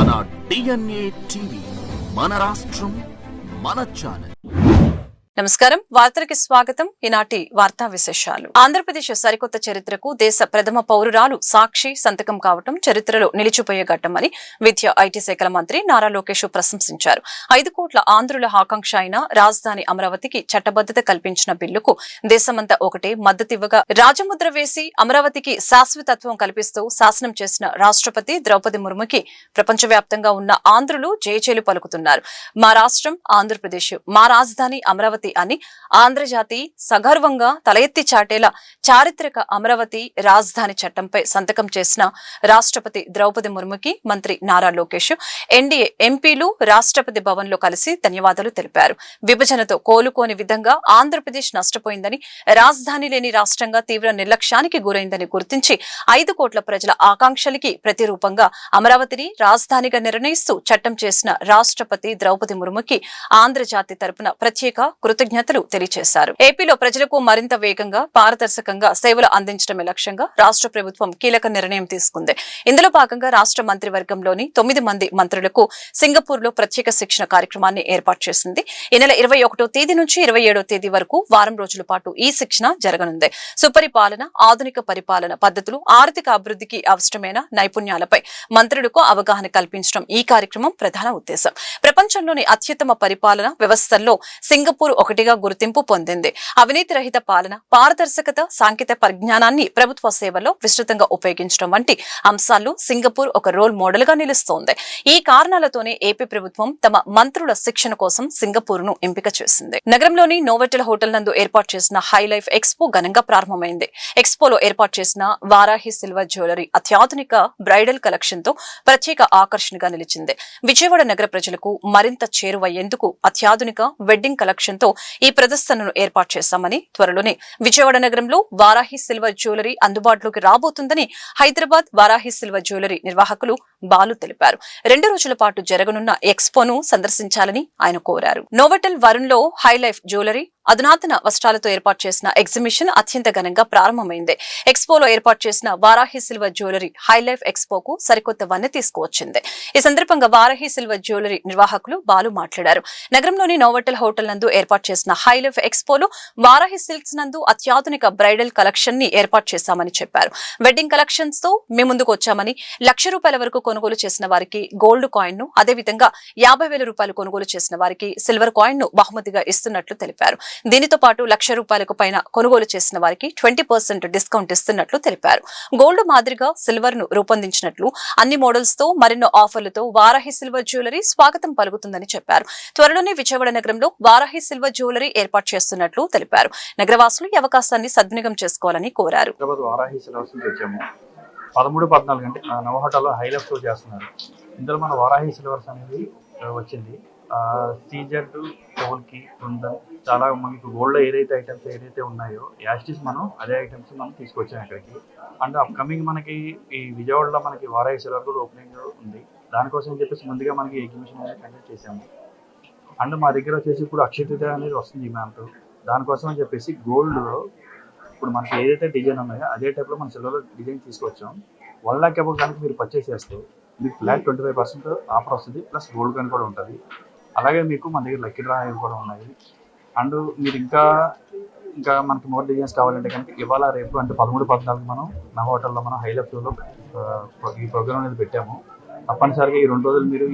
మన DNA TV, మన రాష్ట్రం, మన ఛానల్. నమస్కారం, వార్తలకి స్వాగతం. ఈనాటి వార్తా విశేషాలు. ఆంధ్రప్రదేశ్ సరికొత్త చరిత్రకు దేశ ప్రథమ పౌరురాలు సాక్షి సంతకం కావటం చరిత్రలో నిలిచిపోయే ఘట్టమని విద్యా ఐటీ శాఖల మంత్రి నారా లోకేష్ ప్రశంసించారు. 5 కోట్ల ఆంధ్రుల ఆకాంక్ష అయిన రాజధాని అమరావతికి చట్టబద్దత కల్పించిన బిల్లుకు దేశమంతా ఒకటే మద్దతివ్వగా రాజముద్ర వేసి అమరావతికి శాశ్వతత్వం కల్పిస్తూ శాసనం చేసిన రాష్ట్రపతి ద్రౌపది ముర్ముకి ప్రపంచవ్యాప్తంగా ఉన్న ఆంధ్రులు జయచేలు పలుకుతున్నారు. మా రాష్ట్రం ఆంధ్రప్రదేశ్, మా రాజధాని అమరావతి అని ఆంధ్రజాతి సగర్వంగా తల ఎత్తి చాటేలా చారిత్రక అమరావతి రాజధాని చట్టంపై సంతకం చేసిన రాష్ట్రపతి ద్రౌపది ముర్ముకి మంత్రి నారా లోకేష్, ఎన్డీఏ ఎంపీలు రాష్ట్రపతి భవన్ లో కలిసి ధన్యవాదాలు తెలిపారు. విభజనతో కోలుకోని విధంగా ఆంధ్రప్రదేశ్ నష్టపోయిందని, రాజధాని లేని రాష్ట్రంగా తీవ్ర నిర్లక్ష్యానికి గురైందని గుర్తించి 5 కోట్ల ప్రజల ఆకాంక్షలకి ప్రతిరూపంగా అమరావతిని రాజధానిగా నిర్ణయిస్తూ చట్టం చేసిన రాష్ట్రపతి ద్రౌపది ముర్ముకి ఆంధ్రజాతి తరపున ప్రత్యేక కృతజ్ఞతలు తెలియజేశారు. ఏపీలో ప్రజలకు మరింత వేగంగా, పారదర్శకంగా సేవలు అందించడమే లక్ష్యంగా రాష్ట్ర ప్రభుత్వం కీలక నిర్ణయం తీసుకుంది. ఇందులో భాగంగా రాష్ట్ర మంత్రివర్గంలోని 9 మంది మంత్రులకు సింగపూర్ లో ప్రత్యేక శిక్షణ కార్యక్రమాన్ని ఏర్పాటు చేసింది. ఈ నెల 21వ తేదీ నుంచి 27వ తేదీ వరకు వారం రోజుల పాటు ఈ శిక్షణ జరగనుంది. సుపరిపాలన, ఆధునిక పరిపాలన పద్ధతులు, ఆర్థిక అభివృద్ధికి అవసరమైన నైపుణ్యాలపై మంత్రులకు అవగాహన కల్పించడం ఈ కార్యక్రమం ప్రధాన ఉద్దేశం. ప్రపంచంలోని అత్యుత్తమ పరిపాలన వ్యవస్థల్లో సింగపూర్ ఒకటిగా గుర్తింపు పొందింది. అవినీతి రహిత పాలన, పారదర్శకత, సాంకేతిక పరిజ్ఞానాన్ని ప్రభుత్వ సేవల్లో విస్తృతంగా ఉపయోగించడం వంటి అంశాల్లో సింగపూర్ ఒక రోల్ మోడల్ గా నిలుస్తోంది. ఈ కారణాలతోనే ఏపీ ప్రభుత్వం తమ మంత్రుల శిక్షణ కోసం సింగపూర్ ను ఎంపిక చేసింది. నగరంలోని నోవెటల్ హోటల్ నందు ఏర్పాటు చేసిన హై లైఫ్ ఎక్స్పో ఘనంగా ప్రారంభమైంది. ఎక్స్పోలో ఏర్పాటు చేసిన వారాహి సిల్వర్ జ్యువెలరీ అత్యాధునిక బ్రైడల్ కలెక్షన్ తో ప్రత్యేక ఆకర్షణగా నిలిచింది. విజయవాడ నగర ప్రజలకు మరింత చేరువయ్యేందుకు అత్యాధునిక వెడ్డింగ్ కలెక్షన్ తో ఈ ప్రదర్శనను ఏర్పాటు చేశామని, త్వరలోనే విజయవాడ నగరంలో వారాహి సిల్వర్ జ్యువెలరీ అందుబాటులోకి రాబోతుందని హైదరాబాద్ వారాహి సిల్వర్ జ్యువెలరీ నిర్వాహకులు బాలు తెలిపారు. 2 రోజుల పాటు జరగనున్న ఎక్స్పోను సందర్శించాలని ఆయన కోరారు. నోవెటల్ వరుణ్ లో హై లైఫ్ జ్యువెలరీ అధునాతన వస్త్రాలతో ఏర్పాటు చేసిన ఎగ్జిబిషన్ అత్యంత ఘనంగా ప్రారంభమైంది. ఎక్స్పోలో ఏర్పాటు చేసిన Varahi silver jewellery high life ఎక్స్పోకు సరికొత్త వన్నె తీసుకువచ్చింది. ఈ సందర్భంగా వారాహి సిల్వర్ జ్యువెలరీ నిర్వాహకులు బాలు మాట్లాడారు. నగరంలోని నోవెటల్ హోటల్ నందు ఏర్పాటు చేసిన హై లైఫ్ ఎక్స్పోలో వారాహి సిల్క్స్ నందు అత్యాధునిక బ్రైడల్ కలెక్షన్ ని ఏర్పాటు చేశామని చెప్పారు. వెడ్డింగ్ కలెక్షన్స్ తో మీ ముందుకు వచ్చామని, ₹1,00,000 వరకు కొనుగోలు చేసిన వారికి గోల్డ్ కాయిన్ ను, అదేవిధంగా ₹50,000 కొనుగోలు చేసిన వారికి సిల్వర్ కాయిన్ ను బహుమతిగా ఇస్తున్నట్లు తెలిపారు. దీనితో పాటు ₹1,00,000 పైన కొనుగోలు చేసిన వారికి 20% డిస్కౌంట్ ఇస్తున్నట్లు తెలిపారు. గోల్డ్ మాదిరిగా సిల్వర్ ను రూపొందించినట్లు, అన్ని మోడల్స్ తో మరెన్నో ఆఫర్లతో వారాహి సిల్వర్ జ్యువెలరీ స్వాగతం పలుకుతుందని చెప్పారు. త్వరలోనే విజయవాడ నగరంలో వారాహి సిల్వర్ జ్యువెలరీ ఏర్పాటు చేస్తున్నట్లు తెలిపారు. నగరవాసులు ఈ అవకాశాన్ని సద్వినియోగం చేసుకోవాలని కోరారు. 13-14 గంటల నవ హోటల్లో హైలైట్ షో చేస్తున్నారు. ఇందులో మన వారాహి సిల్వర్స్ అనేది వచ్చింది. సీజెడ్, టోల్కి, బృందం, చాలా మనకి గోల్డ్లో ఏదైతే ఉన్నాయో యాస్టిస్ మనం అదే ఐటమ్స్ మనం తీసుకొచ్చాం ఇక్కడికి. అండ్ అప్కమింగ్ మనకి ఈ విజయవాడలో మనకి వారాహి సిల్వర్ కూడా ఓపెనింగ్ ఉంది. దానికోసం చెప్పేసి ముందుగా మనకి ఎగ్జిబిషన్ అనేది కండక్ట్ చేసాము. అండ్ మా దగ్గర వచ్చేసి ఇప్పుడు అక్షయ తృతీయ అనేది వస్తుంది ఈ మంత్. దానికోసం అని చెప్పేసి గోల్డ్లో ఇప్పుడు మనకి ఏదైతే డిజైన్ ఉన్నాయో అదే టైప్లో మన సిల్వర్లో డిజైన్ తీసుకొచ్చాం. 1 lakh అబౌవ్ కనుక మీరు పర్చేస్ చేస్తే మీకు ఫ్లాట్ 25% ఆఫర్ వస్తుంది, ప్లస్ గోల్డ్ కాయిన్ కూడా ఉంటుంది. అలాగే మీకు మన దగ్గర లక్కీ డ్రా కూడా ఉన్నాయి. అండ్ మీరు ఇంకా మనకి మోర్ డిజైన్స్ కావాలంటే కనుక ఇవాళ రేపు అంటే 13-14 మనం నా హోటల్లో మనం హైలైట్ షోలో ఈ ప్రోగ్రామ్ అనేది పెట్టాము. తప్పనిసరిగా ఈ 2 రోజులు మీరు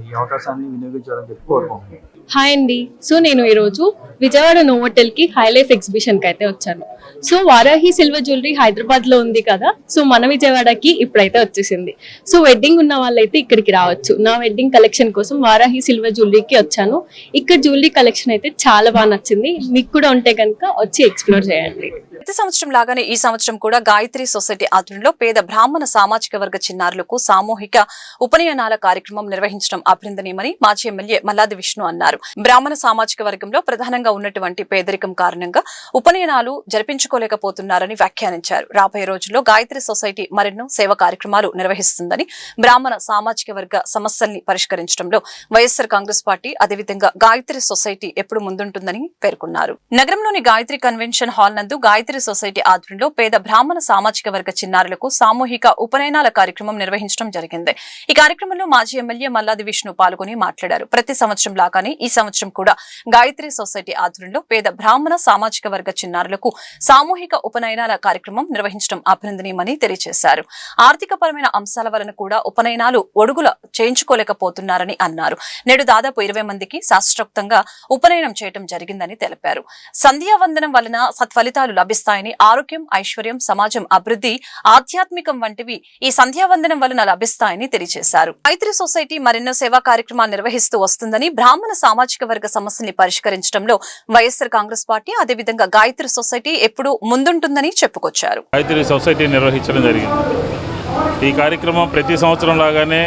ఈ అవకాశాన్ని వినియోగించాలని చెప్పి కోరుకుంటున్నాను. హాయ్ అండి. సో నేను ఈరోజు విజయవాడ నోవోటెల్ కి హై లైఫ్ ఎగ్జిబిషన్ కి అయితే వచ్చాను. So Varahi silver jewellery Hyderabad లో ఉంది కదా, సో మన విజయవాడకి ఇప్పుడైతే వచ్చేసింది. సో వెడ్డింగ్ ఉన్న వాళ్ళైతే ఇక్కడికి రావచ్చు. నా వెడ్డింగ్ కలెక్షన్ కోసం వారాహి సిల్వర్ జ్యువెలరీకి వచ్చాను. ఇక్కడ జ్యువెలరీ కలెక్షన్ అయితే చాలా బాగా నచ్చింది. మీకు కూడా ఉంటే కనుక వచ్చి ఎక్స్ప్లోర్ చేయండి. ప్రతి సంవత్సరం లాగానే ఈ సంవత్సరం కూడా గాయత్రి సొసైటీ ఆధ్వర్యంలో పేద బ్రాహ్మణ సామాజిక వర్గ చిన్నారులకు సామూహిక ఉపనయనాల కార్యక్రమం నిర్వహించడం అభినందనీయమని మాజీ ఎమ్మెల్యే మల్లాది విష్ణు అన్నారు. బ్రాహ్మణ సామాజిక వర్గంలో ప్రధానంగా ఉన్నటువంటి పేదరికం కారణంగా ఉపనయనాలు జరిపించుకోలేకపోతున్నారని వ్యాఖ్యానించారు. రాబోయే రోజుల్లో గాయత్రి సొసైటీ మరెన్నో సేవా కార్యక్రమాలు నిర్వహిస్తుందని, బ్రాహ్మణ సామాజిక వర్గ సమస్యల్ని పరిష్కరించడంలో వైఎస్ఆర్ కాంగ్రెస్ పార్టీ అదేవిధంగా గాయత్రి సొసైటీ ఎప్పుడు ముందుంటుందని పేర్కొన్నారు. నగరంలోని గాయత్రి కన్వెన్షన్ హాల్ నందు గాయత్రి గాయత్రి సొసైటీ ఆధ్వర్యంలో పేద బ్రాహ్మణ సామాజిక వర్గ చిన్నారులకు సామూహిక ఉపనయనాల కార్యక్రమం నిర్వహించడం జరిగింది. ఈ కార్యక్రమంలో మాజీ ఎమ్మెల్యే మల్లాది విష్ణు పాల్గొని మాట్లాడారు. ప్రతి సంవత్సరం లాగానే ఈ సంవత్సరం కూడా గాయత్రి సొసైటీ ఆధ్వర్యంలో పేద బ్రాహ్మణ సామాజిక వర్గ చిన్నారులకు సామూహిక ఉపనయనాల కార్యక్రమం నిర్వహించడం అభినందనీయమని తెలియజేశారు. ఆర్థిక పరమైన అంశాల వలన కూడా ఉపనయనాలు ఒడుగుల చేయించుకోలేకపోతున్నారని అన్నారు. నేడు దాదాపు 20 మందికి శాస్త్రోక్తంగా ఉపనయనం చేయడం జరిగిందని తెలిపారు. సంధ్యావందనం వలన సత్ఫలితాలు లభిస్తాయని, ఆరోగ్యం, ఐశ్వర్యం, సమాజం అభివృద్ధి, ఆధ్యాత్మికం వంటివి ఈ సంధ్యావందనం వలన లభిస్తాయని తెలియజేశారు. గాయత్రి సొసైటీ మరెన్నో సేవా కార్యక్రమాలు నిర్వహిస్తూ వస్తుందని, బ్రాహ్మణ సామాజిక వర్గ సమస్యల్ని పరిష్కరించడంలో వైఎస్ఆర్ కాంగ్రెస్ పార్టీ అదేవిధంగా గాయత్రి సొసైటీ ఎప్పుడూ ముందుంటుందని చెప్పుకొచ్చారు. గాయత్రి సొసైటీ నిర్వహించడం జరిగింది. ఈ కార్యక్రమం ప్రతి సంవత్సరం లాగానే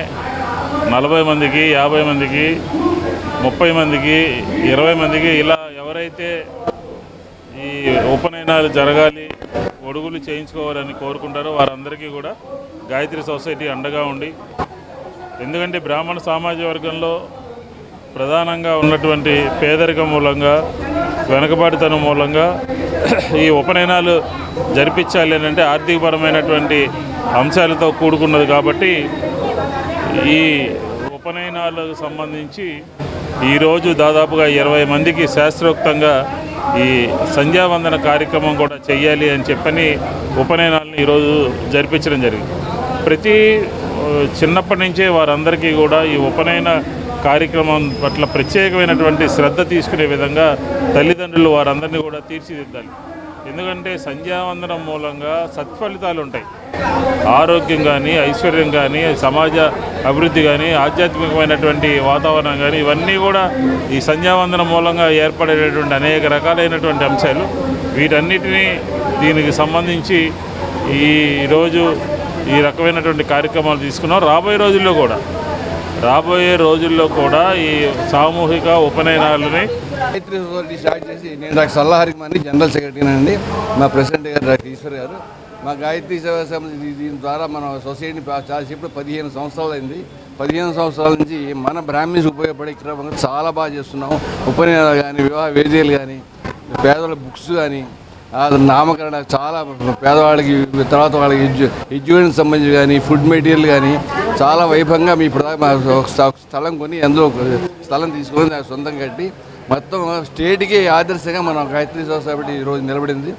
40 మందికి, 50 మందికి, 30 మందికి, 20 మందికి ఇలా ఎవరైతే ఈ ఉపనయనాలు జరగాలి, ఒడుగులు చేయించుకోవాలని కోరుకుంటారో వారందరికీ కూడా గాయత్రి సొసైటీ అండగా ఉండి, ఎందుకంటే బ్రాహ్మణ సామాజిక వర్గంలో ప్రధానంగా ఉన్నటువంటి పేదరికం మూలంగా, వెనుకబాటుతనం మూలంగా ఈ ఉపనయనాలు జరిపించాలి అని అంటే ఆర్థికపరమైనటువంటి అంశాలతో కూడుకున్నది. కాబట్టి ఈ ఉపనయనాలకు సంబంధించి ఈరోజు దాదాపుగా 20 మందికి శాస్త్రోక్తంగా ఈ సంధ్యావందన కార్యక్రమం కూడా చెయ్యాలి అని చెప్పని ఉపనయనాలను ఈరోజు జరిపించడం జరిగింది. ప్రతి చిన్నప్పటి నుంచే వారందరికీ కూడా ఈ ఉపనయన కార్యక్రమం పట్ల ప్రత్యేకమైనటువంటి శ్రద్ధ తీసుకునే విధంగా తల్లిదండ్రులు వారందరినీ కూడా తీర్చిదిద్దాలి. ఎందుకంటే సంధ్యావందనం మూలంగా సత్ఫలితాలు ఉంటాయి. ఆరోగ్యం కానీ, ఐశ్వర్యం కానీ, సమాజ అభివృద్ధి కానీ, ఆధ్యాత్మికమైనటువంటి వాతావరణం కానీ, ఇవన్నీ కూడా ఈ సంధ్యావందనం మూలంగా ఏర్పడేటటువంటి అనేక రకాలైనటువంటి అంశాలు. వీటన్నిటినీ దీనికి సంబంధించి ఈరోజు ఈ రకమైనటువంటి కార్యక్రమాలు తీసుకున్నాం. రాబోయే రోజుల్లో కూడా ఈ సామూహిక ఉపనయనాలని గాయత్రి సొసైటీ స్టార్ట్ చేసి నేను డాక్టర్ సల్లాహరిమని జనరల్ సెక్రటరీ అండి. మా ప్రెసిడెంట్ గారు డాక్టర్ ఈశ్వర్ గారు. మా గాయత్రి సేవా సమితి దీని ద్వారా మన సొసైటీని ఇప్పుడు 15 సంవత్సరాలు అయింది. 15 సంవత్సరాల నుంచి మన బ్రాహ్మణ్స్ ఉపయోగపడే క్రమంగా చాలా బాగా చేస్తున్నాం. ఉపనయనాలు కానీ, వివాహ వేదికలు కానీ, పేదల బుక్స్ కానీ, నామకరణ చాలా పేదవాళ్ళకి, తర్వాత వాళ్ళకి ఎడ్యుకేషన్ సంబంధించి కానీ, ఫుడ్ మెటీరియల్ కానీ చాలా వైభవంగా మీ స్థలం కొని అందులో స్థలం తీసుకొని దాన్ని సొంతం కట్టి మొత్తం స్టేట్కి ఆదర్శంగా మన గాయత్రి సొసైటీ ఈరోజు నిలబడింది.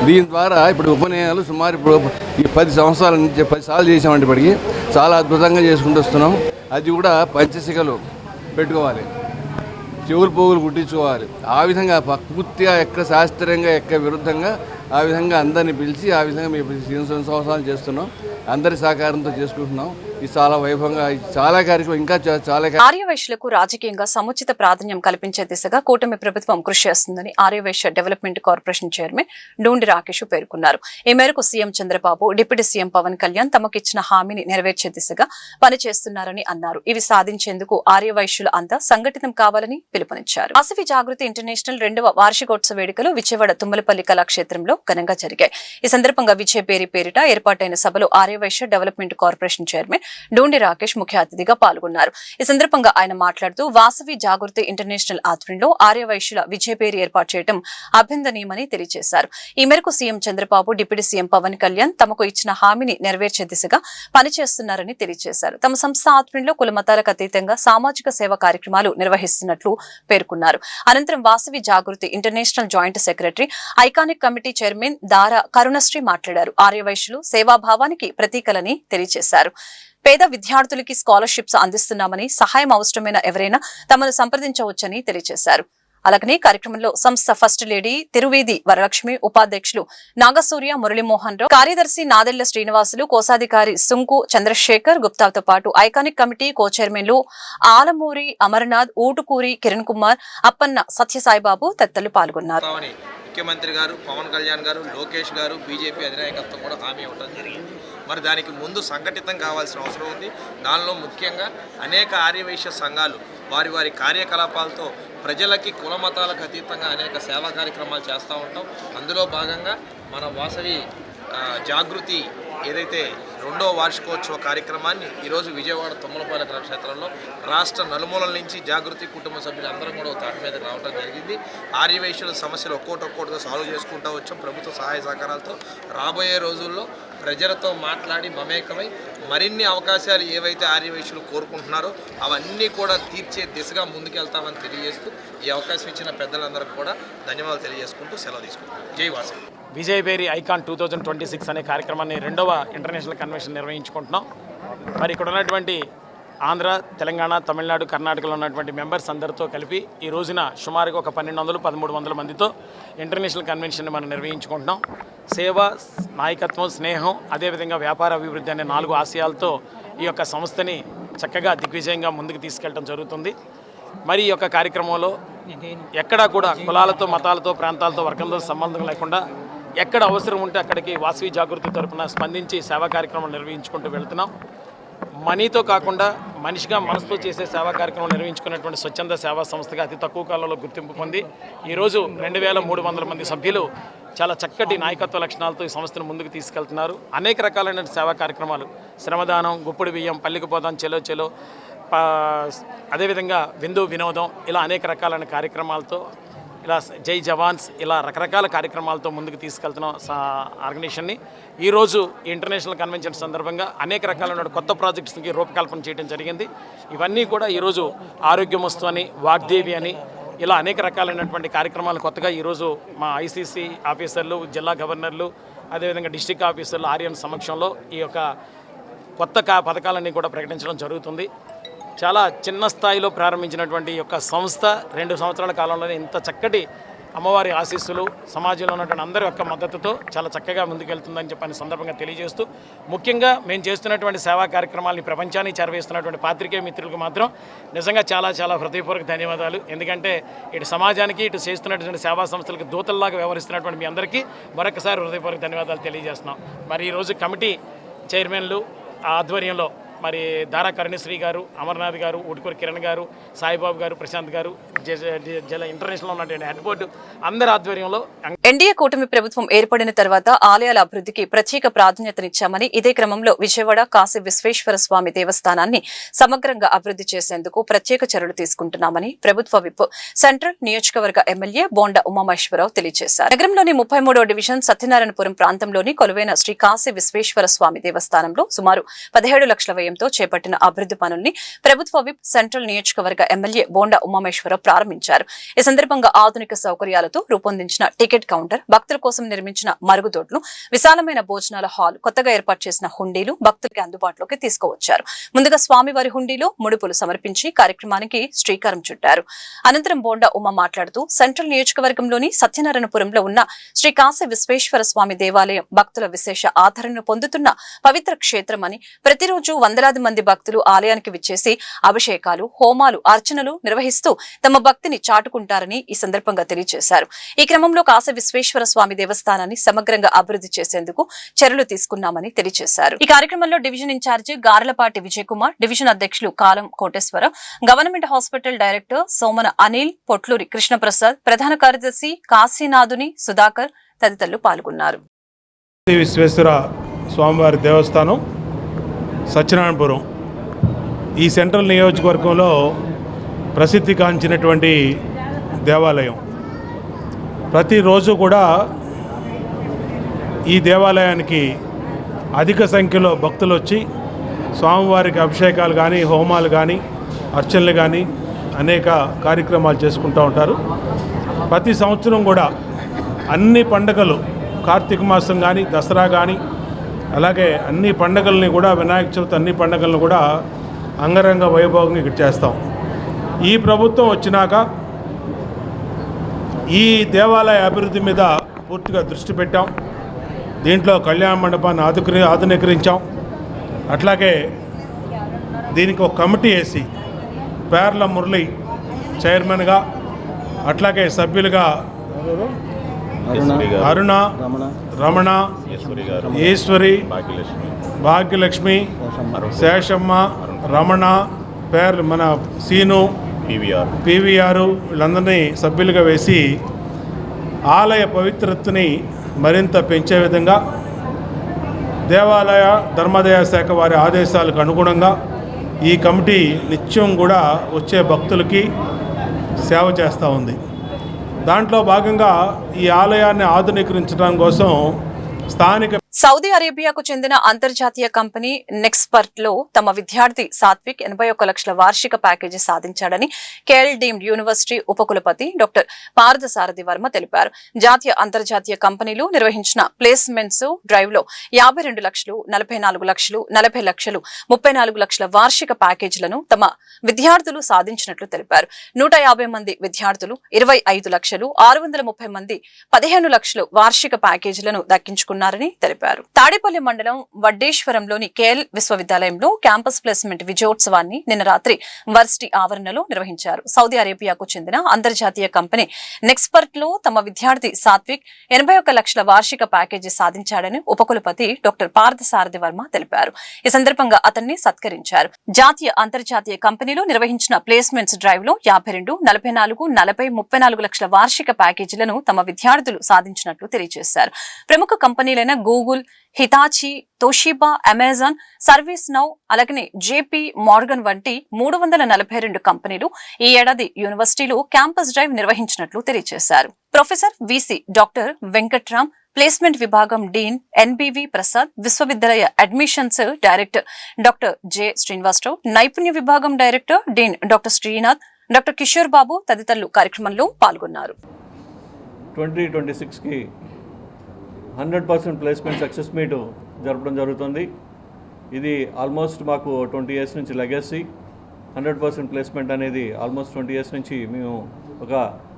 దీని ద్వారా ఇప్పుడు ఉపనయనాలు సుమారు ఇప్పుడు ఈ 10 సంవత్సరాల నుంచి 10 సార్లు చేసామంటే ఇప్పటికి చాలా అద్భుతంగా చేసుకుంటూ వస్తున్నాం. అది కూడా పంచశిఖలు పెట్టుకోవాలి, చెవులు పోగులు కుట్టించుకోవాలి. ఆ విధంగా పూర్తిగా ఎక్కడ శాస్త్రీయంగా ఎక్కడ విరుద్ధంగా ఆ విధంగా అందరినీ పిలిచి ఆ విధంగా మేము 3 సంవత్సరాలు చేస్తున్నాం. అందరి సహకారంతో చేసుకుంటున్నాం. ఇది చాలా వైభవంగా చాలా కార్యక్రమం ఇంకా చాలా ఆర్యవైశ్యులకు రాజకీయంగా సముచిత ప్రాధాన్యం కల్పించే దిశగా కూటమి ప్రభుత్వం కృషి చేస్తుందని Arya Vaishya development corporation chairman Dhoondi Rakesh పేర్కొన్నారు. ఈ మేరకు CM Chandrababu, deputy CM Pawan Kalyan తమకిచ్చిన హామీని నెరవేర్చే దిశగా పనిచేస్తున్నారని అన్నారు. ఇవి సాధించేందుకు ఆర్యవైశ్యులు అంతా సంఘటితం కావాలని పిలుపునిచ్చారు. వాసవి జాగృతి ఇంటర్నేషనల్ 2వ వార్షికోత్సవ వేడుకలు విజయవాడ తుమ్మలపల్లి కళాక్షేత్రంలో ఘనంగా జరిగాయి. ఈ సందర్భంగా విజయ పేరిట ఏర్పాటైన సభలో Aryavysya development corporation chairman Dhoondi Rakesh ముఖ్య అతిథిగా పాల్గొన్నారు. ఈ సందర్భంగా ఆయన మాట్లాడుతూ వాసవి జాగృతి ఇంటర్నేషనల్ ఆధ్వర్యంలో ఆర్యవైశ్యుల విజయ పేరు ఏర్పాటు చేయడం అభినందనీయమని తెలియజేశారు. ఈ మేరకు CM Chandrababu, deputy CM Pawan Kalyan తమకు ఇచ్చిన హామీని నెరవేర్చే దిశగా పనిచేస్తున్నారని తెలియజేశారు. తమ సంస్థ ఆధ్వర్యంలో కుల మతాలకు అతీతంగా సామాజిక సేవా కార్యక్రమాలు నిర్వహిస్తున్నట్లు పేర్కొన్నారు. అనంతరం Vasavi Jagruti international joint secretary, iconic committee chairman Dara Karunasri మాట్లాడారు. ఆర్యవైశ్యులు సేవాభావానికి ప్రతీకలని తెలియజేశారు. పేద విద్యార్థులకి స్కాలర్షిప్స్ అందిస్తున్నామని, సహాయం అవసరమైన ఎవరైనా తమను సంప్రదించవచ్చని తెలియజేశారు. అలాగనే కార్యక్రమంలో సంస్థ ఫస్ట్ లేడీ తిరువేది వరలక్ష్మి, ఉపాధ్యక్షులు నాగసూర్య, మురళీమోహన్ రావు, కార్యదర్శి నాదెళ్ల శ్రీనివాసులు, కోశాధికారి సుంకు చంద్రశేఖర్ గుప్తాతో పాటు ఐకానిక్ కమిటీ కో చైర్మన్లు ఆలమూరి అమర్నాథ్, ఊటుకూరి కిరణ్ కుమార్, అప్పన్న సత్యసాయిబాబు తదితరులు పాల్గొన్నారు. ముఖ్యమంత్రి గారు, పవన్ కళ్యాణ్ గారు, లోకేష్ గారు, బీజేపీ అధినాయకత్వం కూడా హామీ ఇవ్వడం జరిగింది. మరి దానికి ముందు సంఘటితం కావాల్సిన అవసరం ఉంది. దానిలో ముఖ్యంగా అనేక ఆర్యవైశ్య సంఘాలు వారి కార్యకలాపాలతో ప్రజలకి కుల మతాలకు అతీతంగా అనేక సేవా కార్యక్రమాలు చేస్తూ ఉంటాం. అందులో భాగంగా మన వాసవి జాగృతి ఏదైతే రెండవ వార్షికోత్సవ కార్యక్రమాన్ని ఈరోజు విజయవాడ తుమ్మలపాలెం కళాక్షేత్రంలో రాష్ట్ర నలుమూలల నుంచి జాగృతి కుటుంబ సభ్యులు అందరం కూడా తాటి మీద రావడం జరిగింది. ఆర్యవైశ్యుల సమస్యలు ఒక్కొక్కటిగా సాల్వ్ చేసుకుంటూ వచ్చాం. ప్రభుత్వ సహాయ సహకారాలతో రాబోయే రోజుల్లో ప్రజలతో మాట్లాడి మమేకమై మరిన్ని అవకాశాలు ఏవైతే ఆర్యవైశ్యులు కోరుకుంటున్నారో అవన్నీ కూడా తీర్చే దిశగా ముందుకెళ్తామని తెలియజేస్తూ ఈ అవకాశం ఇచ్చిన పెద్దలందరికీ కూడా ధన్యవాదాలు తెలియజేసుకుంటూ సెలవు తీసుకుంటున్నాను. జై వాసు. విజయ్ బేరీ ఐకాన్ 2026 అనే కార్యక్రమాన్ని 2వ ఇంటర్నేషనల్ కన్వెన్షన్ నిర్వహించుకుంటున్నాం. మరి ఇక్కడ ఉన్నటువంటి ఆంధ్ర, తెలంగాణ, తమిళనాడు, కర్ణాటకలో ఉన్నటువంటి మెంబర్స్ అందరితో కలిపి ఈ రోజున సుమారుగా ఒక 1200-1300 మందితో ఇంటర్నేషనల్ కన్వెన్షన్ని మనం నిర్వహించుకుంటున్నాం. సేవ, నాయకత్వం, స్నేహం, అదేవిధంగా వ్యాపార అభివృద్ధి అనే 4 ఆశయాలతో ఈ యొక్క సంస్థని చక్కగా దిగ్విజయంగా ముందుకు తీసుకెళ్ళడం జరుగుతుంది. మరి ఈ యొక్క కార్యక్రమంలో ఎక్కడా కూడా కులాలతో, మతాలతో, ప్రాంతాలతో, వర్గంతో సంబంధం లేకుండా ఎక్కడ అవసరం ఉంటే అక్కడికి వాసవి జాగృతి తరపున స్పందించి సేవా కార్యక్రమం నిర్వహించుకుంటూ వెళ్తున్నాం. మనీతో కాకుండా మనిషిగా మనసుతో చేసే సేవా కార్యక్రమం నిర్వహించుకున్నటువంటి స్వచ్ఛంద సేవా సంస్థగా అతి తక్కువ కాలంలో గుర్తింపు పొంది ఈరోజు 2300 మంది సభ్యులు చాలా చక్కటి నాయకత్వ లక్షణాలతో ఈ సంస్థను ముందుకు తీసుకెళ్తున్నారు. అనేక రకాలైన సేవా కార్యక్రమాలు, శ్రమదానం, గుప్పుడు బియ్యం, పల్లికి పోదాం, చెలో చెలో, అదేవిధంగా విందు వినోదం, ఇలా అనేక రకాలైన కార్యక్రమాలతో, ఇలా జై జవాన్స్, ఇలా రకరకాల కార్యక్రమాలతో ముందుకు తీసుకెళ్తున్నాం ఆర్గనైజేషన్ని. ఈరోజు ఇంటర్నేషనల్ కన్వెన్షన్ సందర్భంగా అనేక రకాలైన కొత్త ప్రాజెక్ట్స్కి రూపకల్పన చేయడం జరిగింది. ఇవన్నీ కూడా ఈరోజు ఆరోగ్యమస్తు అని, వాగ్దేవి అని, ఇలా అనేక రకాలైనటువంటి కార్యక్రమాలు కొత్తగా ఈరోజు మా ఐసీసీ ఆఫీసర్లు, జిల్లా గవర్నర్లు, అదేవిధంగా డిస్టిక్ ఆఫీసర్లు ఆర్యన్ సమక్షంలో ఈ యొక్క కొత్త పథకాలన్నీ కూడా ప్రకటించడం జరుగుతుంది. చాలా చిన్న స్థాయిలో ప్రారంభించినటువంటి ఈ యొక్క సంస్థ 2 సంవత్సరాల కాలంలోనే ఇంత చక్కటి అమ్మవారి ఆశీస్సులు, సమాజంలో ఉన్నటువంటి అందరి యొక్క మద్దతుతో చాలా చక్కగా ముందుకెళ్తుందని చెప్పని సందర్భంగా తెలియజేస్తూ, ముఖ్యంగా మేము చేస్తున్నటువంటి సేవా కార్యక్రమాలని ప్రపంచానికి చేరవేస్తున్నటువంటి పాత్రికేయ మిత్రులకు మాత్రం నిజంగా చాలా చాలా హృదయపూర్వక ధన్యవాదాలు. ఎందుకంటే ఇటు సమాజానికి, ఇటు చేస్తున్నటువంటి సేవా సంస్థలకు దూతల్లాగా వ్యవహరిస్తున్నటువంటి మీ అందరికీ మరొకసారి హృదయపూర్వక ధన్యవాదాలు తెలియజేస్తున్నాం. మరి ఈరోజు కమిటీ చైర్మన్లు ఆధ్వర్యంలో మరి దారా కరుణశ్రీ గారు, అమర్నాథ్ గారు, ఉటుకూరు కిరణ్ గారు, సాయిబాబు గారు, ప్రశాంత్ గారు, జిల్లా ఇంటర్నేషనల్ ఉన్నటువంటి హెడ్ బోర్డు అందరి ఆధ్వర్యంలో ఎన్డీఏ కూటమి ప్రభుత్వం ఏర్పడిన తర్వాత ఆలయాల అభివృద్ధికి ప్రత్యేక ప్రాధాన్యతనిచ్చామని, ఇదే క్రమంలో విజయవాడ కాశీ విశ్వేశ్వర స్వామి దేవస్థానాన్ని సమగ్రంగా అభివృద్ధి చేసేందుకు ప్రత్యేక చర్యలు తీసుకుంటున్నామని ప్రభుత్వ విప్ సెంట్రల్ నియోజకవర్గ ఎమ్మెల్యే బోండా ఉమామహేశ్వరరావు తెలియజేశారు. నగరంలోని 33వ డివిజన్ సత్యనారాయణపురం ప్రాంతంలోని కొలువైన శ్రీ కాశీ విశ్వేశ్వర స్వామి దేవస్థానంలో సుమారు 17 లక్షల వ్యయంతో చేపట్టిన అభివృద్ధి పనుల్ని ప్రభుత్వ విప్ సెంట్రల్ నియోజకవర్గ ఎమ్మెల్యే బోండా ఉమామహేశ్వరరావు ప్రారంభించారు. ఈ సందర్భంగా ఆధునిక సౌకర్యాలతో రూపొందించిన టికెట్ కౌంటర్, భక్తుల కోసం నిర్మించిన మరుగుదొడ్లు, విశాలమైన భోజనాల హాల్, కొత్తగా ఏర్పాటు చేసిన హుండీలు భక్తులకి అందుబాటులోకి తీసుకువచ్చారు. ముందుగా స్వామివారి హుండీలో ముడుపులు సమర్పించి కార్యక్రమానికి శ్రీకారం చుట్టారు. అనంతరం బోండా ఉమ మాట్లాడుతూ సెంట్రల్ నియోజకవర్గంలోని సత్యనారాయణపురంలో ఉన్న శ్రీ కాశీ విశ్వేశ్వర స్వామి దేవాలయం భక్తుల విశేష ఆదరణను పొందుతున్న పవిత్ర క్షేత్రమని, ప్రతిరోజు వందలాది మంది భక్తులు ఆలయానికి విచ్చేసి అభిషేకాలు, హోమాలు, అర్చనలు నిర్వహిస్తూ తమ భక్తిని చాటుకుంటారని ఈ సందర్భంగా తెలియజేశారు. ఈ క్రమంలో కాశీ విశ్వేశ్వర స్వామి దేవస్థానాన్ని సమగ్రంగా అభివృద్ధి చేసేందుకు చర్యలు తీసుకున్నామని తెలియజేశారు. ఈ కార్యక్రమంలో division incharge Garlapati Vijay Kumar, division అధ్యక్షులు Kalam Koteswara, government hospital director Somana Anil, Potluri Krishnaprasad, ప్రధాన కార్యదర్శి కాశీనాథుని సుధాకర్ తదితరులు పాల్గొన్నారు. విశ్వేశ్వర స్వామివారి దేవస్థానం సత్యనారాయణపురం ఈ సెంట్రల్ నియోజకవర్గంలో ప్రసిద్ధిగాంచినటువంటి దేవాలయం. ప్రతిరోజు కూడా ఈ దేవాలయానికి అధిక సంఖ్యలో భక్తులు వచ్చి స్వామివారికి అభిషేకాలు కానీ, హోమాలు కానీ, అర్చనలు కానీ అనేక కార్యక్రమాలు చేసుకుంటూ ఉంటారు. ప్రతి సంవత్సరం కూడా అన్ని పండుగలు, కార్తీక మాసం కానీ, దసరా కానీ, అలాగే అన్ని పండుగల్ని కూడా, వినాయక చవితి అన్ని పండుగలను కూడా అంగరంగ వైభవంగా ఇక్కడ చేస్తాం. ఈ ప్రభుత్వం వచ్చినాక ఈ దేవాలయ అభివృద్ధి మీద పూర్తిగా దృష్టి పెట్టాం. దీంట్లో కళ్యాణ మండపాన్ని ఆధునీకరించాం. అట్లాగే దీనికి ఒక కమిటీ వేసి పేర్ల మురళి చైర్మన్గా, అట్లాగే సభ్యులుగా అరుణ, రమణ, ఈశ్వరి, భాగ్యలక్ష్మి, శేషమ్మ, రమణ, పేర్లు మన సీను, పీవీఆర్ వీళ్ళందరినీ సభ్యులుగా వేసి ఆలయ పవిత్రతని మరింత పెంచే విధంగా దేవాలయ ధర్మాదాయ శాఖ వారి ఆదేశాలకు అనుగుణంగా ఈ కమిటీ నిత్యం కూడా వచ్చే భక్తులకి సేవ చేస్తూ ఉంది. దాంట్లో భాగంగా ఈ ఆలయాన్ని ఆధునీకరించడం కోసం స్థానిక సౌదీ అరేబియాకు చెందిన అంతర్జాతీయ కంపెనీ నెక్స్పర్ట్ లో తమ విద్యార్థి సాత్విక్ 81 లక్షల వార్షిక ప్యాకేజీ సాధించాడని కేఎల్ డీమ్డ్ యూనివర్సిటీ ఉపకులపతి డాక్టర్ పార్థసారథి వర్మ తెలిపారు. జాతీయ అంతర్జాతీయ కంపెనీలు నిర్వహించిన ప్లేస్మెంట్స్ డ్రైవ్ లో 52 లక్షలు, 44 లక్షలు, 40 లక్షలు, 34 లక్షల వార్షిక ప్యాకేజీలను తమ విద్యార్థులు సాధించినట్లు తెలిపారు. 150 మంది విద్యార్థులు 25 లక్షలు, 630 మంది 15 లక్షలు వార్షిక ప్యాకేజీలను దక్కించుకున్నారని తెలిపారు. తాడేపల్లి మండలం వడ్డేశ్వరంలోని కేఎల్ విశ్వవిద్యాలయంలో క్యాంపస్ ప్లేస్మెంట్ విజయోత్సవాన్ని నిన్న రాత్రి వర్సిటీ ఆవరణలో నిర్వహించారు. సౌదీ అరేబియాకు చెందిన అంతర్జాతీయ కంపెనీ నెక్స్పర్ట్ లో తమ విద్యార్థి సాత్విక్ 81 లక్షల వార్షిక ప్యాకేజీ సాధించాడని ఉపకులపతి డాక్టర్ పార్థసారథి వర్మ తెలిపారు. ఈ సందర్భంగా అతన్ని సత్కరించారు. జాతీయ అంతర్జాతీయ కంపెనీలు నిర్వహించిన ప్లేస్మెంట్స్ డ్రైవ్ లో 52, 44, 40, 34 లక్షల వార్షిక ప్యాకేజీలను తమ విద్యార్థులు సాధించినట్లు తెలియజేశారు. ప్రముఖ కంపెనీలైన Google, Hitachi, Toshiba, Amazon, ServiceNow, అలాగనే జేపీ మార్గన్ వంటి 342 కంపెనీలు ఈ ఏడాది యూనివర్సిటీలో క్యాంపస్ డ్రైవ్ నిర్వహించినట్లు తెలియజేశారు. Professor VC doctor Venkatram, placement విభాగం డీన్ ఎన్బివి ప్రసాద్, విశ్వవిద్యాలయ admissions director doctor J Srinivasarao, నైపుణ్య విభాగం director dean doctor Srinath, doctor Kishore Babu తదితరులు కార్యక్రమంలో పాల్గొన్నారు. 2026కి 100% ప్లేస్మెంట్ సక్సెస్ మీట్ జరపడం జరుగుతుంది. ఇది ఆల్మోస్ట్ మాకు 20 ఇయర్స్ నుంచి లెగసీ. 100% ప్లేస్మెంట్ అనేది ఆల్మోస్ట్ 20 ఇయర్స్ నుంచి మేము ఒక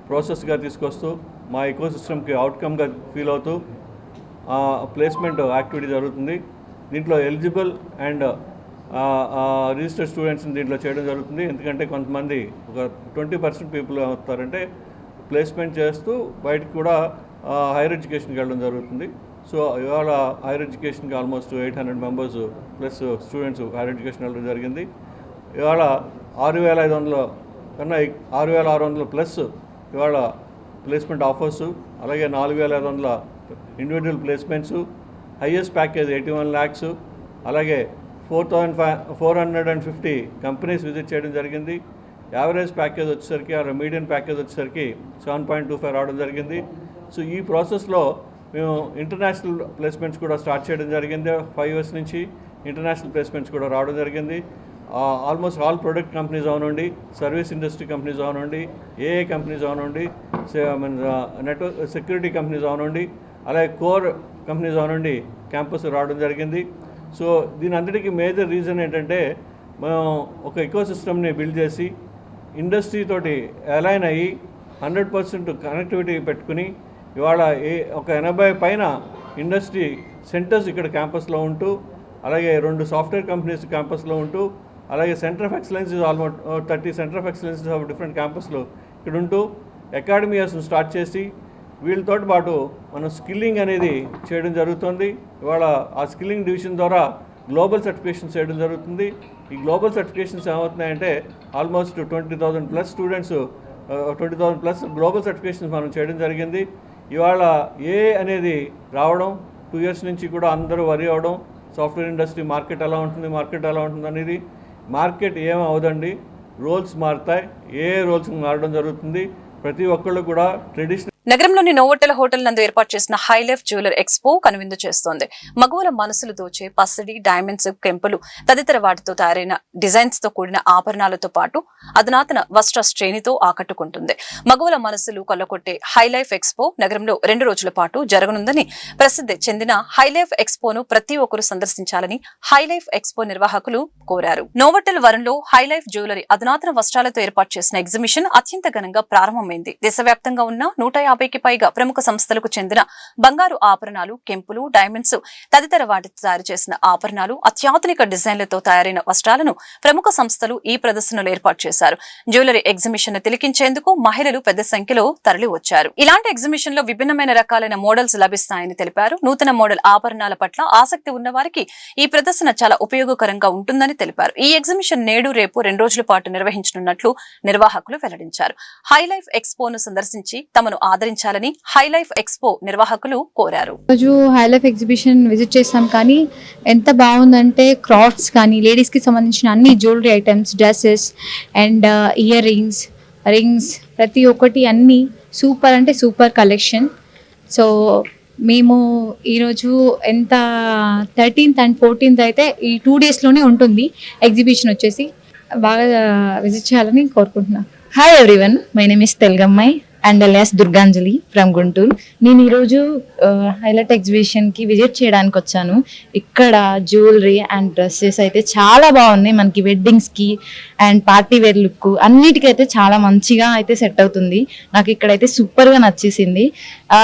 ప్రాసెస్గా తీసుకొస్తూ మా ఎకోసిస్టమ్కి అవుట్కమ్గా ఫీల్ అవుతూ ప్లేస్మెంట్ యాక్టివిటీ జరుగుతుంది. దీంట్లో ఎలిజిబుల్ అండ్ రిజిస్టర్డ్ స్టూడెంట్స్ని దీంట్లో చేయడం జరుగుతుంది. ఎందుకంటే కొంతమంది ఒక 20% పీపుల్ అవుతారంటే ప్లేస్మెంట్ చేస్తూ బయటకు కూడా హైయర్ ఎడ్యుకేషన్కి వెళ్ళడం జరుగుతుంది. సో ఇవాళ హైయర్ ఎడ్యుకేషన్కి almost 800 members plus students higher education వెళ్ళడం జరిగింది. ఇవాళ 6,500 కన్నా 6,600 ప్లస్ ఇవాళ ప్లేస్మెంట్ ఆఫర్సు, అలాగే 4,500 individual placements, highest package 81 lakhs, అలాగే 4,450 కంపెనీస్ విజిట్ చేయడం జరిగింది. యావరేజ్ ప్యాకేజ్ వచ్చేసరికి మీడియన్ ప్యాకేజ్ వచ్చేసరికి 7.25 రావడం జరిగింది. సో ఈ ప్రాసెస్లో మేము ఇంటర్నేషనల్ ప్లేస్మెంట్స్ కూడా స్టార్ట్ చేయడం జరిగింది. 5 years నుంచి ఇంటర్నేషనల్ ప్లేస్మెంట్స్ కూడా రావడం జరిగింది. ఆల్మోస్ట్ ఆల్ ప్రొడక్ట్ కంపెనీస్ అవనండి, సర్వీస్ ఇండస్ట్రీ కంపెనీస్ అవనండి, ఏఏ కంపెనీస్ అవనండి, నెట్వర్క్ సెక్యూరిటీ కంపెనీస్ అవనండి, అలాగే కోర్ కంపెనీస్ అవనండి క్యాంపస్ రావడం జరిగింది. సో దీని అందరికీ మేజర్ రీజన్ ఏంటంటే మేము ఒక ఎకోసిస్టమ్ని బిల్డ్ చేసి ఇండస్ట్రీతోటి అలైన్ అయ్యి 100% కనెక్టివిటీ పెట్టుకుని ఇవాళ ఒక 80 పైన ఇండస్ట్రీ సెంటర్స్ ఇక్కడ క్యాంపస్లో ఉంటూ, అలాగే 2 సాఫ్ట్వేర్ కంపెనీస్ క్యాంపస్లో ఉంటూ, అలాగే centre of excellence almost 30 centre of excellence of different క్యాంపస్లో ఇక్కడ ఉంటూ అకాడమీస్ను స్టార్ట్ చేసి వీళ్ళతో పాటు మనం స్కిల్లింగ్ అనేది చేయడం జరుగుతుంది. ఇవాళ ఆ స్కిల్లింగ్ డివిజన్ ద్వారా గ్లోబల్ సర్టిఫికేషన్స్ చేయడం జరుగుతుంది. ఈ గ్లోబల్ సర్టిఫికేషన్స్ ఏమవుతున్నాయంటే almost 20,000 plus students 20,000 plus global certifications మనం చేయడం జరిగింది. ఇవాళ అనేది రావడం 2 years నుంచి కూడా అందరూ వరి అవడం, సాఫ్ట్వేర్ ఇండస్ట్రీ మార్కెట్ ఎలా ఉంటుంది అనేది మార్కెట్ ఏమవుదండి, రోల్స్ మారుతాయి, రోల్స్ మారడం జరుగుతుంది. ప్రతి ఒక్కళ్ళు కూడా ట్రెడిషనల్ నగరంలోని నోవోటెల్ హోటల్ నందు ఏర్పాటు చేసిన హైలైఫ్ జ్యువెలర్ ఎక్స్పో కనువిందు చేస్తోంది. మగవుల మనసులు దోచే పసిడి, డైమండ్స్, కెంపులు తదితర వాటితో తయారైన డిజైన్స్ తో కూడిన ఆభరణాలతో పాటు అధునాతన వస్త్ర శ్రేణితో ఆకట్టుకుంటుంది. మగవుల మనసులు కొల్లకొట్టే హైలైఫ్ ఎక్స్పో నగరంలో 2 రోజుల పాటు జరగనుందని ప్రసిద్ధి చెందిన హైలైఫ్ ఎక్స్పోను ప్రతి ఒక్కరూ సందర్శించాలని హైలైఫ్ ఎక్స్పో నిర్వాహకులు కోరారు. నోవోటెల్ వరంలో హైలైఫ్ జ్యువెలరీ అధునాతన వస్త్రాలతో ఏర్పాటు చేసిన ఎగ్జిబిషన్ అత్యంత ఘనంగా ప్రారంభమైంది. దేశవ్యాప్తంగా ఉన్న 150కి పైగా ప్రముఖ సంస్థలకు చెందిన బంగారు ఆభరణాలు, కెంపులు, డైమండ్స్ తదితర వాటితో తయారు చేసిన ఆభరణాలు, అత్యాధునిక డిజైన్లతో తయారైన వస్త్రాలను ప్రముఖ సంస్థలు ఈ ప్రదర్శనలో ఏర్పాటు చేశారు. జ్యువెలరీ ఎగ్జిబిషన్ ను తిలకించేందుకు మహిళలు పెద్ద సంఖ్యలో తరలి వచ్చారు. ఇలాంటి ఎగ్జిబిషన్ లో విభిన్నమైన రకాలైన మోడల్స్ లభిస్తాయని తెలిపారు. నూతన మోడల్ ఆభరణాల పట్ల ఆసక్తి ఉన్న వారికి ఈ ప్రదర్శన చాలా ఉపయోగకరంగా ఉంటుందని తెలిపారు. ఈ ఎగ్జిబిషన్ నేడు రేపు 2 రోజుల పాటు నిర్వహించనున్నట్లు నిర్వాహకులు వెల్లడించారు. హైలైఫ్ ఎక్స్పోను సందర్శించి తమను ఆదరించాలని హైలైఫ్ ఎక్స్పో నిర్వాహకులు కోరారు. రోజు హైలైఫ్ ఎగ్జిబిషన్ విజిట్ చేస్తాం కానీ ఎంత బాగుందంటే క్రాఫ్ట్స్ కానీ లేడీస్కి సంబంధించిన అన్ని jewellery items, dresses and ear rings ప్రతి ఒక్కటి అన్నీ సూపర్ అంటే సూపర్ కలెక్షన్. సో మేము ఈరోజు ఎంత 13th and 14th అయితే ఈ 2 daysలోనే ఉంటుంది ఎగ్జిబిషన్ వచ్చేసి, బాగా విజిట్ చేయాలని కోరుకుంటున్నాను. Hi everyone, my name is తెల్గమ్మాయి and alias Durganjali from Guntur. నేను ఈరోజు హైలైట్ ఎగ్జిబిషన్కి విజిట్ చేయడానికి వచ్చాను. ఇక్కడ జ్యువెలరీ అండ్ డ్రెస్సెస్ అయితే చాలా బాగున్నాయి. మనకి వెడ్డింగ్స్కి అండ్ పార్టీ వేర్ లుక్ అన్నిటికైతే చాలా మంచిగా అయితే సెట్ అవుతుంది. నాకు ఇక్కడైతే సూపర్గా నచ్చేసింది.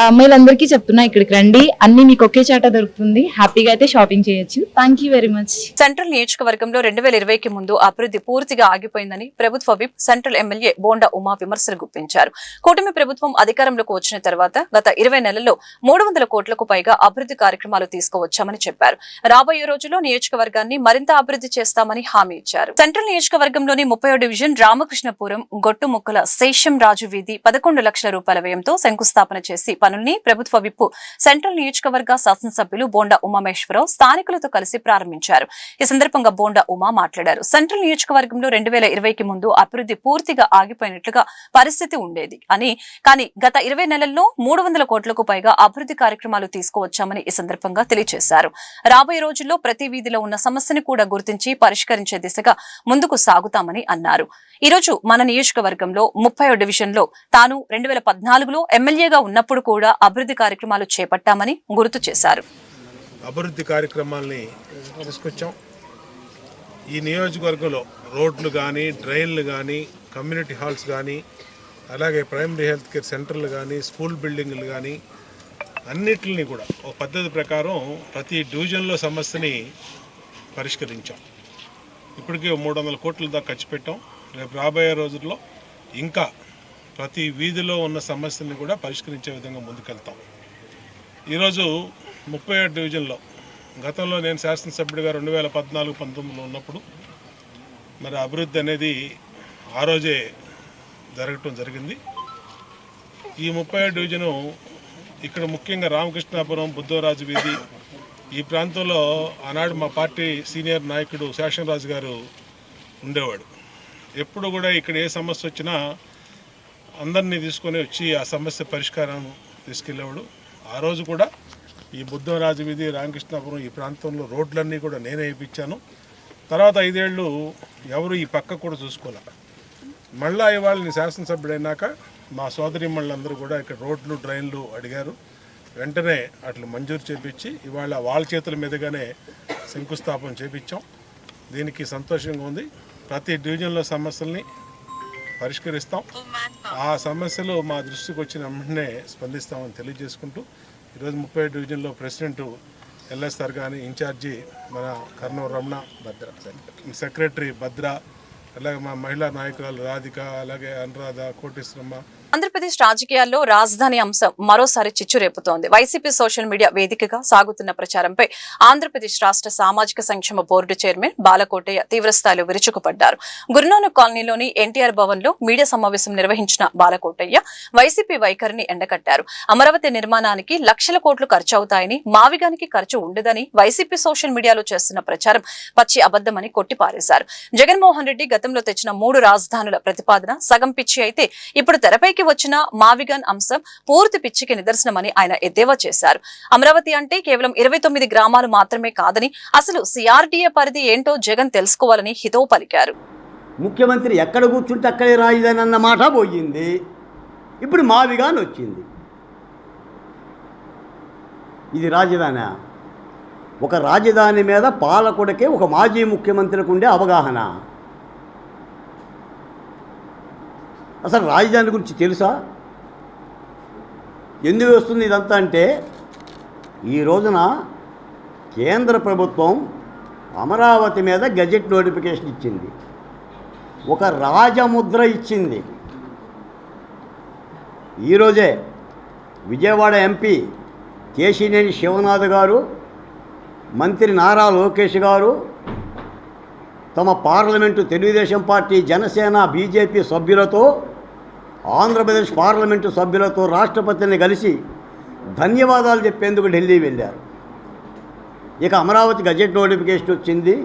అమ్మాయిలందరికీ చెప్తున్నా, ఇక్కడికి రండి, అన్ని మీకు ఒకే చాట దొరుకుతుంది. హ్యాపీగా అయితే షాపింగ్ చేయొచ్చు. Thank you very much. Central నియోజకవర్గంలో 2020కి ముందు అభివృద్ధి పూర్తిగా ఆగిపోయిందని ప్రభుత్వ whip central MLA bonda Uma విమర్శలు గుప్పించారు. కూటమి ప్రభుత్వం అధికారంలోకి వచ్చిన తర్వాత గత 20 నెలల్లో 300 కోట్లకు పైగా అభివృద్ధి కార్యక్రమాలు తీసుకువచ్చామని చెప్పారు. రాబోయే రోజుల్లో నియోజకవర్గాన్ని మరింత అభివృద్ధి చేస్తామని హామీ ఇచ్చారు. సెంట్రల్ నియోజకవర్గంలోని 30వ డివిజన్ రామకృష్ణపురం గొట్టుముక్కల శేషం రాజు వీధి 11 లక్షల రూపాయల వ్యయంతో శంకుస్థాపన చేసి పనుల్ని ప్రభుత్వ విప్పు సెంట్రల్ నియోజకవర్గ శాసనసభ్యులు బోండా ఉమామేశ్వరరావు స్థానికులతో కలిసి ప్రారంభించారు. ఈ సందర్భంగా బోండా ఉమా మాట్లాడారు. సెంట్రల్ నియోజకవర్గంలో 2020కి ముందు అభివృద్ధి పూర్తిగా ఆగిపోయినట్లుగా పరిస్థితి ఉండేది అని, కానీ గత 20 నెలల్లో 300 కోట్లకు పైగా అభివృద్ధి కార్యక్రమాలు తీసుకువచ్చామని ఈ సందర్భంగా తెలియజేశారు. రాబోయే రోజుల్లో ప్రతి వీధిలో ఉన్న సమస్యను కూడా గుర్తించి పరిష్కరించే దిశగా ముందుకు సాగుతామని అన్నారు. ఈ రోజు మన నియోజకవర్గంలో 30వ డివిజన్లో తాను 2014లో ఎమ్మెల్యేగా ఉన్నప్పుడు కూడా అభివృద్ధి కార్యక్రమాలు చేపట్టామని గుర్తు చేశారు. అభివృద్ధి కార్యక్రమాల్ని తీసుకొచ్చాం. ఈ నియోజకవర్గంలో రోడ్లు కానీ, డ్రైన్లు కానీ, కమ్యూనిటీ హాల్స్ కానీ, అలాగే ప్రైమరీ హెల్త్ కేర్ సెంటర్లు కానీ, స్కూల్ బిల్డింగ్లు కానీ అన్నిటిని కూడా ఒక పద్ధతి ప్రకారం ప్రతి డివిజన్లో సమస్యని పరిష్కరించాం. ఇప్పటికే 300 కోట్ల దాకా ఖర్చు పెట్టాం. రేపు రాబోయే రోజుల్లో ఇంకా ప్రతి వీధిలో ఉన్న సమస్యల్ని కూడా పరిష్కరించే విధంగా ముందుకెళ్తాం. ఈరోజు 37 డివిజన్లో గతంలో నేను శాసనసభ్యుడిగా 2014-19లో ఉన్నప్పుడు మరి అభివృద్ధి అనేది ఆ రోజే జరగటం జరిగింది. ఈ 37 డివిజను ఇక్కడ ముఖ్యంగా రామకృష్ణాపురం, బుద్ధవరాజు వీధి ఈ ప్రాంతంలో ఆనాడు మా పార్టీ సీనియర్ నాయకుడు శేషంరాజు గారు ఉండేవాడు. ఎప్పుడు కూడా ఇక్కడ ఏ సమస్య వచ్చినా అందరినీ తీసుకొని వచ్చి ఆ సమస్య పరిష్కారం తీసుకెళ్ళేవాడు. ఆ రోజు కూడా ఈ బుద్ధవరాజు వీధి, రామకృష్ణాపురం ఈ ప్రాంతంలో రోడ్లన్నీ కూడా నేనే వేయించాను. తర్వాత 5 ఏళ్ళు ఎవరు ఈ పక్క కూడా చూసుకోలే. మళ్ళా ఇవాళ నేను శాసనసభ్యుడైనాక మా సోదరిమణులందరూ కూడా ఇక్కడ రోడ్లు, డ్రైన్లు అడిగారు. వెంటనే అట్లా మంజూరు చేపించి ఇవాళ వాళ్ళ చేతుల మీదుగానే శంకుస్థాపన చేపించాం. దీనికి సంతోషంగా ఉంది. ప్రతి డివిజన్లో సమస్యల్ని పరిష్కరిస్తాం. ఆ సమస్యలు మా దృష్టికి వచ్చిన వెంటనే స్పందిస్తామని తెలియజేసుకుంటూ ఈరోజు 30 డివిజన్లో ప్రెసిడెంట్ ఎల్ఎస్ఆర్ కానీ, ఇన్ఛార్జి మన కర్నూలు రమణ, సెక్రటరీ భద్ర, అలాగే మా మహిళా నాయకురాలు రాధిక, అలాగే అనురాధ, కోటేశ్వరమ్మ. ఆంధ్రప్రదేశ్ రాజకీయాల్లో రాజధాని అంశం మరోసారి చిచ్చు రేపుతోంది. వైసీపీ సోషల్ మీడియా వేదికగా సాగుతున్న ప్రచారంపై ఆంధ్రప్రదేశ్ రాష్ట్ర సామాజిక సంక్షేమ బోర్డు చైర్మన్ బాలకోటయ్య తీవ్రస్థాయిలో విరుచుకుపడ్డారు. గురునానక్ కాలనీలోని ఎన్టీఆర్ భవన్ లో మీడియా సమావేశం నిర్వహించిన బాలకోటయ్య వైసీపీ వైఖరిని ఎండకట్టారు. అమరావతి నిర్మాణానికి లక్షల కోట్లు ఖర్చు అవుతాయని, మావిగానికి ఖర్చు ఉండదని వైసీపీ సోషల్ మీడియాలో చేస్తున్న ప్రచారం పచ్చి అబద్దమని కొట్టిపారేశారు. జగన్మోహన్ రెడ్డి గతంలో తెచ్చిన 3 రాజధానుల ప్రతిపాదన సగం పిచ్చి అయితే ఇప్పుడు తెరపైకి వచ్చిన మావిగన్ అంశం పూర్తి పిచ్చికి నిదర్శనమని ఆయన ఎద్దేవా చేశారు. అమరావతి అంటే కేవలం 29 గ్రామాలు మాత్రమే కాదని, అసలు సిఆర్డీఏ పరిధి ఏంటో జగన్ తెలుసుకోవాలని హితవు పలికారు. ముఖ్యమంత్రి ఎక్కడ కూర్చుంటే అక్కడే రాజధాని అన్న మాట పోయింది. ఇప్పుడు మావిగాన్ వచ్చింది. ఇది రాజధాని. ఒక రాజధాని మీద పాలకుడికే, ఒక మాజీ ముఖ్యమంత్రికి ఉండే అవగాహన. అసలు రాజధాని గురించి తెలుసా? ఎందుకు వస్తుంది ఇదంతా అంటే, ఈ రోజున కేంద్ర ప్రభుత్వం అమరావతి మీద గెజెట్ నోటిఫికేషన్ ఇచ్చింది, ఒక రాజముద్ర ఇచ్చింది. ఈరోజే విజయవాడ ఎంపీ కేశినేని శివనాథ్ గారు, మంత్రి నారా లోకేష్ గారు తమ parliament Telugu Desam party, Janasena, BJP సభ్యులతో ఆంధ్రప్రదేశ్ పార్లమెంటు సభ్యులతో రాష్ట్రపతిని కలిసి ధన్యవాదాలు చెప్పేందుకు ఢిల్లీ వెళ్ళారు. ఇక అమరావతి గజెట్ నోటిఫికేషన్ వచ్చింది.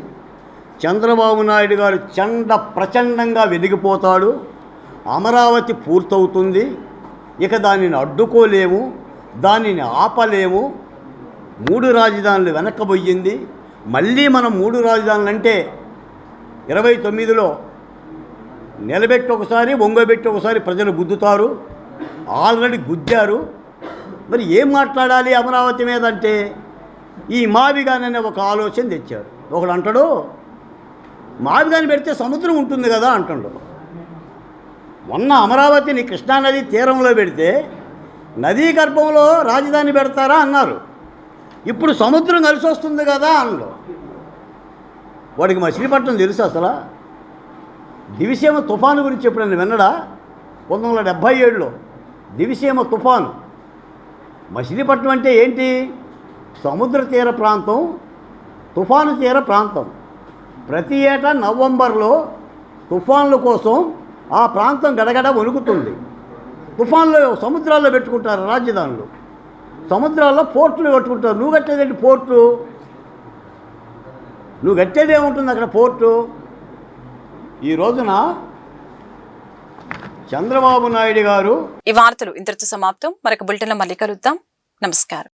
చంద్రబాబు నాయుడు గారు ప్రచండంగా వెలిగిపోతాడు. అమరావతి పూర్తవుతుంది. ఇక దానిని అడ్డుకోలేము, దానిని ఆపలేము. 3 రాజధానులు వెనక్కబోయింది. మళ్ళీ మనం 3 రాజధానులు అంటే 29లో నిలబెట్టి ఒకసారి, వంగబెట్టి ఒకసారి ప్రజలు గుద్దుతారు. ఆల్రెడీ గుద్దారు. మరి ఏం మాట్లాడాలి అమరావతి మీద అంటే ఈ మావిగాననే ఒక ఆలోచన తెచ్చారు. ఒకడు అంటాడు మావిగాని పెడితే సముద్రం ఉంటుంది కదా అంటాడు. మొన్న అమరావతిని కృష్ణానది తీరంలో పెడితే నదీ గర్భంలో రాజధాని పెడతారా అన్నారు. ఇప్పుడు సముద్రం కలిసి వస్తుంది కదా అన్నారు. వాడికి మచిలీపట్నం తెలుసు అసలు? దివిసీమ తుఫాను గురించి ఎప్పుడన్నా విన్నడా? 1977లో దివిసీమ తుఫాను. మచిలీపట్నం అంటే ఏంటి? సముద్ర తీర ప్రాంతం, తుఫాను తీర ప్రాంతం. ప్రతి ఏటా నవంబర్లో తుఫాన్ల కోసం ఆ ప్రాంతం గడగడ వణుకుతుంది. తుఫాన్లో సముద్రాల్లో పెట్టుకుంటారు రాజధానులు, సముద్రాల్లో పోర్టులు కట్టుకుంటారు. నువ్వు కట్టేదేంటి పోర్టు? నువ్వు కట్టేదేముంటుంది అక్కడ పోర్టు? ఈ రోజున చంద్రబాబు నాయుడు గారు. ఈ వార్తలు ఇంతటితో సమాప్తం. మరొక బులెటిన్లో మళ్ళీ కలుద్దాం. నమస్కారం.